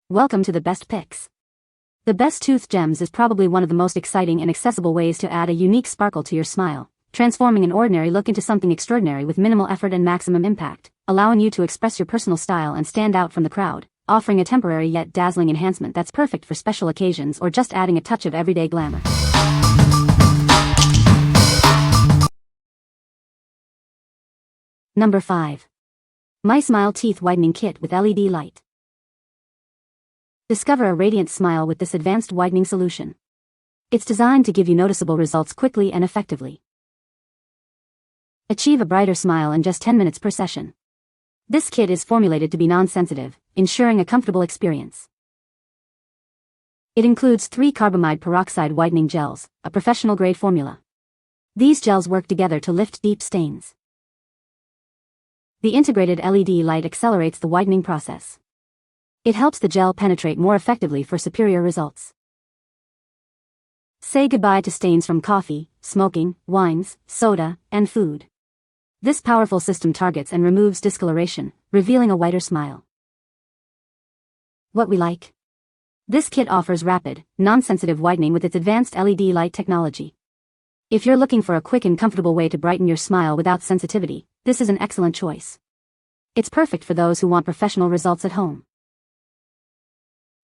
Welcome to the best picks. The best tooth gems is probably one of the most exciting and accessible ways to add a unique sparkle to your smile, transforming an ordinary look into something extraordinary with minimal effort and maximum impact, allowing you to express your personal style and stand out from the crowd, offering a temporary yet dazzling enhancement that's perfect for special occasions or just adding a touch of everyday glamour. Number 5. MySmile Teeth Whitening Kit with LED Light. Discover a radiant smile with this advanced whitening solution. It's designed to give you noticeable results quickly and effectively. Achieve a brighter smile in just 10 minutes per session. This kit is formulated to be non-sensitive, ensuring a comfortable experience. It includes 3 carbamide peroxide whitening gels, a professional-grade formula. These gels work together to lift deep stains. The integrated LED light accelerates the whitening process. It helps the gel penetrate more effectively for superior results. Say goodbye to stains from coffee, smoking, wines, soda, and food. This powerful system targets and removes discoloration, revealing a whiter smile. What we like. This kit offers rapid, non-sensitive whitening with its advanced LED light technology. If you're looking for a quick and comfortable way to brighten your smile without sensitivity, this is an excellent choice. It's perfect for those who want professional results at home.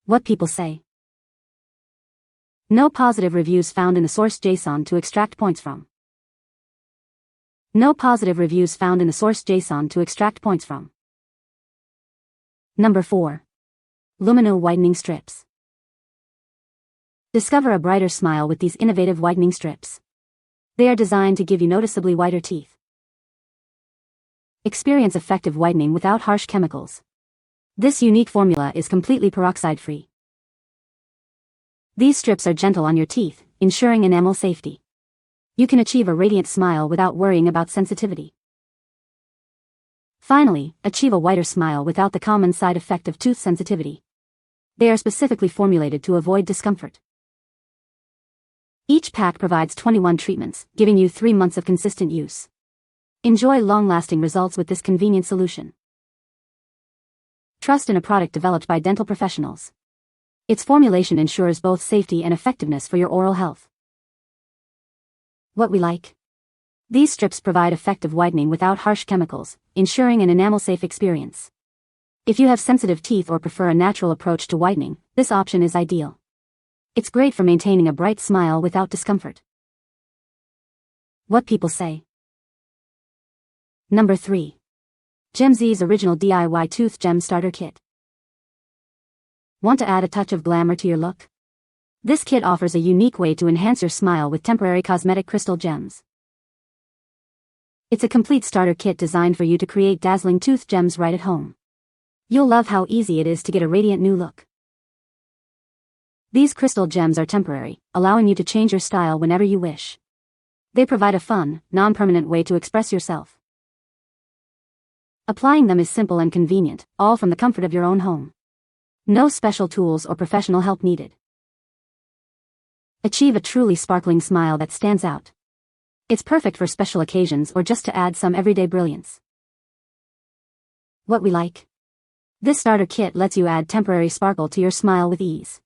What people say. No positive reviews found in the source JSON to extract points from. No positive reviews found in the source JSON to extract points from. Number 4. Lumineux Whitening Strips. Discover a brighter smile with these innovative whitening strips. They are designed to give you noticeably whiter teeth. Experience effective whitening without harsh chemicals. This unique formula is completely peroxide-free. These strips are gentle on your teeth, ensuring enamel safety. You can achieve a radiant smile without worrying about sensitivity. Finally, achieve a whiter smile without the common side effect of tooth sensitivity. They are specifically formulated to avoid discomfort. Each pack provides 21 treatments, giving you 3 months of consistent use. Enjoy long-lasting results with this convenient solution. Trust in a product developed by dental professionals. Its formulation ensures both safety and effectiveness for your oral health. What we like. These strips provide effective whitening without harsh chemicals, ensuring an enamel-safe experience. If you have sensitive teeth or prefer a natural approach to whitening, this option is ideal. It's great for maintaining a bright smile without discomfort. What people say. Number 3. Gemzeez Original DIY Tooth Gem Starter Kit. Want to add a touch of glamour to your look? This kit offers a unique way to enhance your smile with temporary cosmetic crystal gems. It's a complete starter kit designed for you to create dazzling tooth gems right at home. You'll love how easy it is to get a radiant new look. These crystal gems are temporary, allowing you to change your style whenever you wish. They provide a fun, non-permanent way to express yourself. Applying them is simple and convenient, all from the comfort of your own home. No special tools or professional help needed. Achieve a truly sparkling smile that stands out. It's perfect for special occasions or just to add some everyday brilliance. What we like. This starter kit lets you add temporary sparkle to your smile with ease.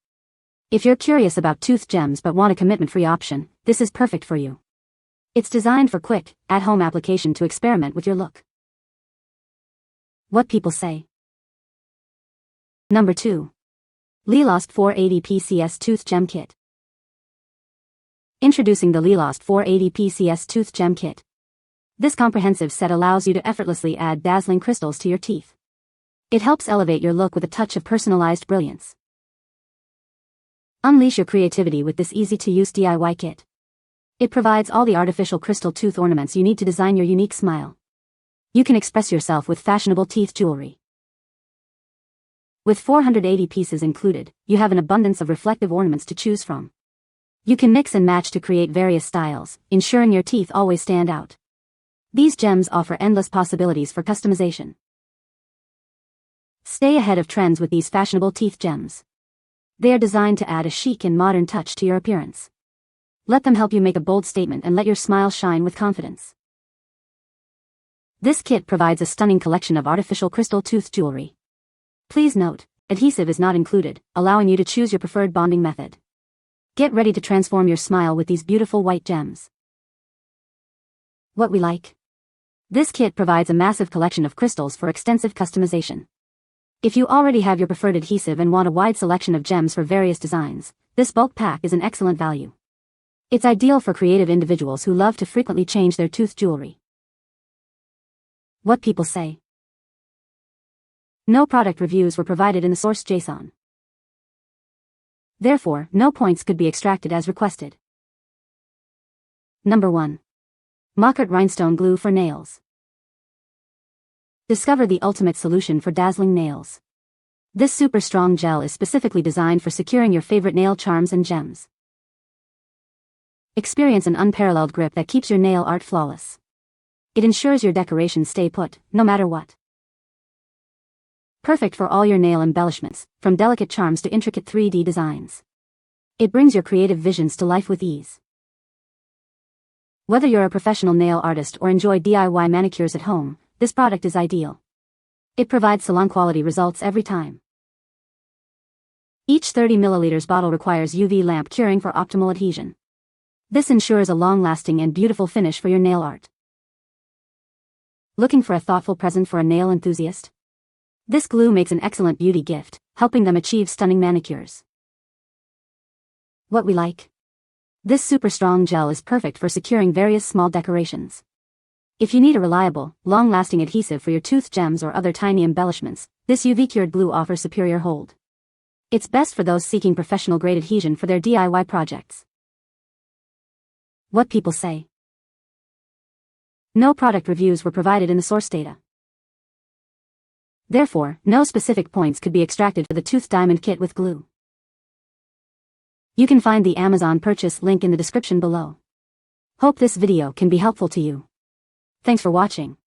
If you're curious about tooth gems but want a commitment-free option, this is perfect for you. It's designed for quick, at-home application to experiment with your look. What people say. Number 2. Leelosp 480 Pcs Tooth Gem Kit. Introducing the Leelosp 480 Pcs Tooth Gem Kit. This comprehensive set allows you to effortlessly add dazzling crystals to your teeth. It helps elevate your look with a touch of personalized brilliance. Unleash your creativity with this easy-to-use DIY kit. It provides all the artificial crystal tooth ornaments you need to design your unique smile. You can express yourself with fashionable teeth jewelry. With 480 pieces included, you have an abundance of reflective ornaments to choose from. You can mix and match to create various styles, ensuring your teeth always stand out. These gems offer endless possibilities for customization. Stay ahead of trends with these fashionable teeth gems. They are designed to add a chic and modern touch to your appearance. Let them help you make a bold statement and let your smile shine with confidence. This kit provides a stunning collection of artificial crystal tooth jewelry. Please note, adhesive is not included, allowing you to choose your preferred bonding method. Get ready to transform your smile with these beautiful white gems. What we like. This kit provides a massive collection of crystals for extensive customization. If you already have your preferred adhesive and want a wide selection of gems for various designs, this bulk pack is an excellent value. It's ideal for creative individuals who love to frequently change their tooth jewelry. What people say. No product reviews were provided in the source JSON. Therefore, no points could be extracted as requested. Number 1. Makartt Rhinestone Glue for Nails. Discover the ultimate solution for dazzling nails. This super strong gel is specifically designed for securing your favorite nail charms and gems. Experience an unparalleled grip that keeps your nail art flawless. It ensures your decorations stay put, no matter what. Perfect for all your nail embellishments, from delicate charms to intricate 3D designs. It brings your creative visions to life with ease. Whether you're a professional nail artist or enjoy DIY manicures at home, this product is ideal. It provides salon-quality results every time. Each 30 ml bottle requires UV lamp curing for optimal adhesion. This ensures a long-lasting and beautiful finish for your nail art. Looking for a thoughtful present for a nail enthusiast? This glue makes an excellent beauty gift, helping them achieve stunning manicures. What we like. This super strong gel is perfect for securing various small decorations. If you need a reliable, long-lasting adhesive for your tooth gems or other tiny embellishments, this UV-cured glue offers superior hold. It's best for those seeking professional-grade adhesion for their DIY projects. What people say. No product reviews were provided in the source data. Therefore, no specific points could be extracted for the Tooth Diamond Kit with glue. You can find the Amazon purchase link in the description below. Hope this video can be helpful to you. Thanks for watching.